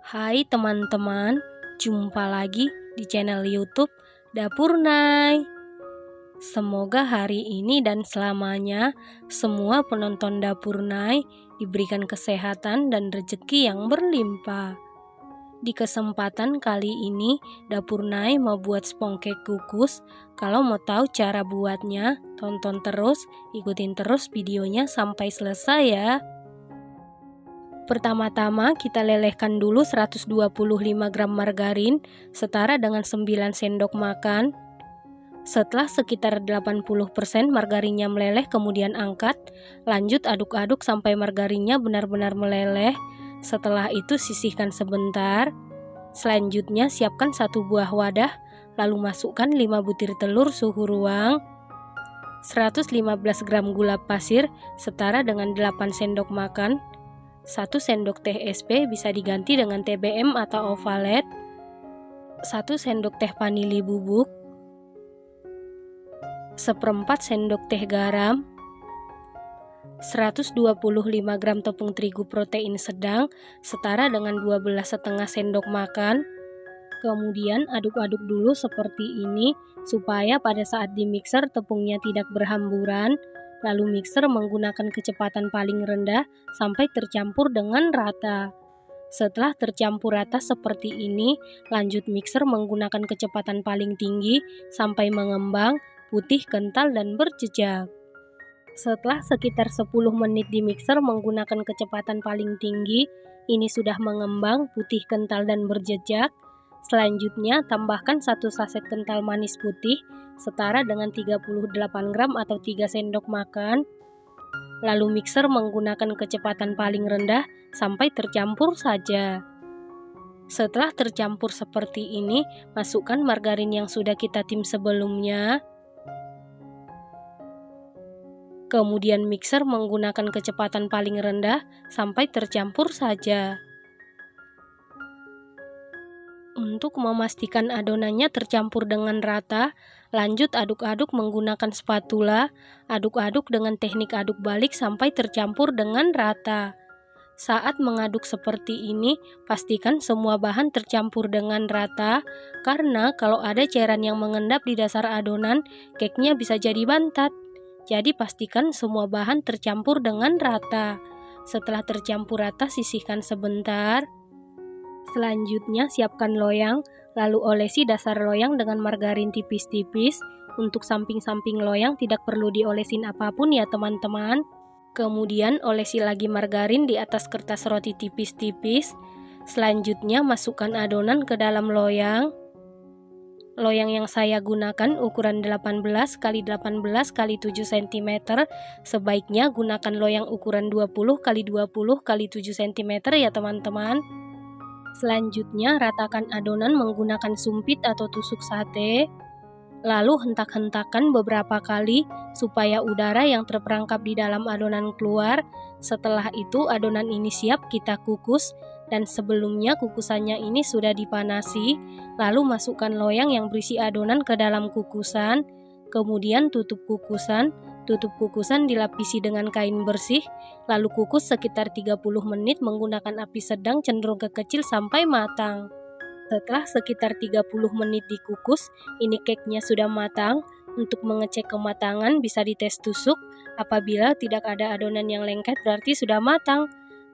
Hai teman-teman, jumpa lagi di channel YouTube Dapur Nay. Semoga hari ini dan selamanya semua penonton Dapur Nay diberikan kesehatan dan rezeki yang berlimpah. Di kesempatan kali ini, Dapur Nay mau buat spongkek kukus. Kalau mau tahu cara buatnya, tonton terus, ikutin terus videonya sampai selesai ya. Pertama-tama kita lelehkan dulu 125 gram margarin setara dengan 9 sendok makan. Setelah sekitar 80% margarinnya meleleh kemudian angkat. Lanjut aduk-aduk sampai margarinnya benar-benar meleleh. Setelah itu sisihkan sebentar. Selanjutnya siapkan 1 buah wadah, lalu masukkan 5 butir telur suhu ruang, 115 gram gula pasir setara dengan 8 sendok makan, 1 sendok teh SP bisa diganti dengan TBM atau ovalet, 1 sendok teh vanili bubuk, seperempat sendok teh garam, 125 gram tepung terigu protein sedang setara dengan 12,5 sendok makan. Kemudian aduk-aduk dulu seperti ini supaya pada saat di mixer tepungnya tidak berhamburan. Lalu mixer menggunakan kecepatan paling rendah sampai tercampur dengan rata. Setelah tercampur rata seperti ini, lanjut mixer menggunakan kecepatan paling tinggi sampai mengembang, putih, kental, dan berjejak. Setelah sekitar 10 menit di mixer menggunakan kecepatan paling tinggi, ini sudah mengembang, putih, kental, dan berjejak. Selanjutnya, tambahkan 1 saset kental manis putih setara dengan 38 gram atau 3 sendok makan. Lalu mixer menggunakan kecepatan paling rendah sampai tercampur saja. Setelah tercampur seperti ini, masukkan margarin yang sudah kita tim sebelumnya. Kemudian mixer menggunakan kecepatan paling rendah sampai tercampur saja. Untuk memastikan adonannya tercampur dengan rata, lanjut aduk-aduk menggunakan spatula. Aduk-aduk dengan teknik aduk balik sampai tercampur dengan rata. Saat mengaduk seperti ini, pastikan semua bahan tercampur dengan rata, karena kalau ada cairan yang mengendap di dasar adonan, cake-nya bisa jadi bantat. Jadi pastikan semua bahan tercampur dengan rata. Setelah tercampur rata, sisihkan sebentar. Selanjutnya siapkan loyang, lalu olesi dasar loyang dengan margarin tipis-tipis. Untuk samping-samping loyang tidak perlu diolesin apapun ya teman-teman. Kemudian olesi lagi margarin di atas kertas roti tipis-tipis. Selanjutnya masukkan adonan ke dalam loyang. Loyang yang saya gunakan ukuran 18 x 18 x 7 cm. Sebaiknya gunakan loyang ukuran 20 x 20 x 7 cm ya teman-teman. Selanjutnya ratakan adonan menggunakan sumpit atau tusuk sate. Lalu hentak-hentakan beberapa kali supaya udara yang terperangkap di dalam adonan keluar. Setelah itu adonan ini siap kita kukus, dan sebelumnya kukusannya ini sudah dipanasi. Lalu masukkan loyang yang berisi adonan ke dalam kukusan. Kemudian tutup kukusan dilapisi dengan kain bersih. Lalu kukus sekitar 30 menit menggunakan api sedang cenderung ke kecil sampai matang. Setelah sekitar 30 menit dikukus, ini cake-nya sudah matang. Untuk mengecek kematangan bisa dites tusuk. Apabila tidak ada adonan yang lengket berarti sudah matang.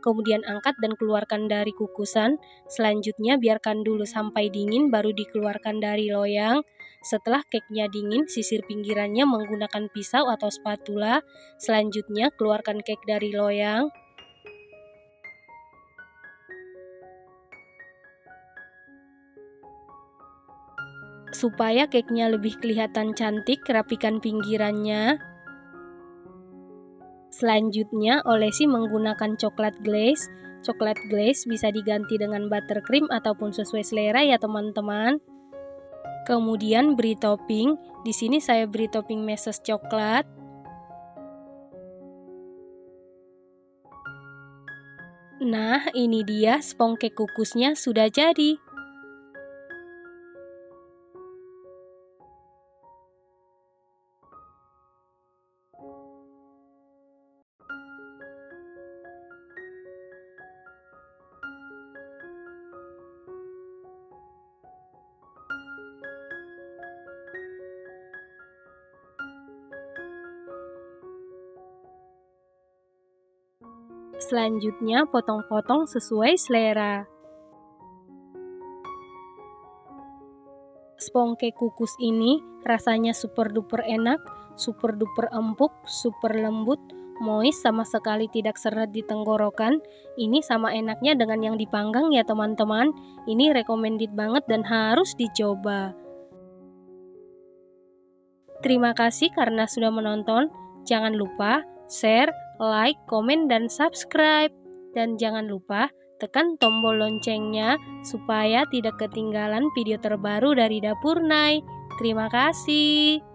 Kemudian angkat dan keluarkan dari kukusan. Selanjutnya biarkan dulu sampai dingin baru dikeluarkan dari loyang. Setelah cake-nya dingin, sisir pinggirannya menggunakan pisau atau spatula. Selanjutnya keluarkan cake dari loyang. Supaya cake-nya lebih kelihatan cantik, rapikan pinggirannya. Selanjutnya, olesi menggunakan coklat glaze. Coklat glaze bisa diganti dengan buttercream ataupun sesuai selera ya teman-teman. Kemudian beri topping. Di sini saya beri topping meses coklat. Nah, ini dia spongkek kukusnya sudah jadi. Selanjutnya potong-potong sesuai selera. Spongke kukus ini rasanya super duper enak, super duper empuk, super lembut, moist, sama sekali tidak seret di tenggorokan. Ini sama enaknya dengan yang dipanggang ya teman-teman. Ini recommended banget dan harus dicoba. Terima kasih karena sudah menonton. Jangan lupa share, like, komen, dan subscribe. Dan jangan lupa tekan tombol loncengnya supaya tidak ketinggalan video terbaru dari Dapur Nay. Terima kasih.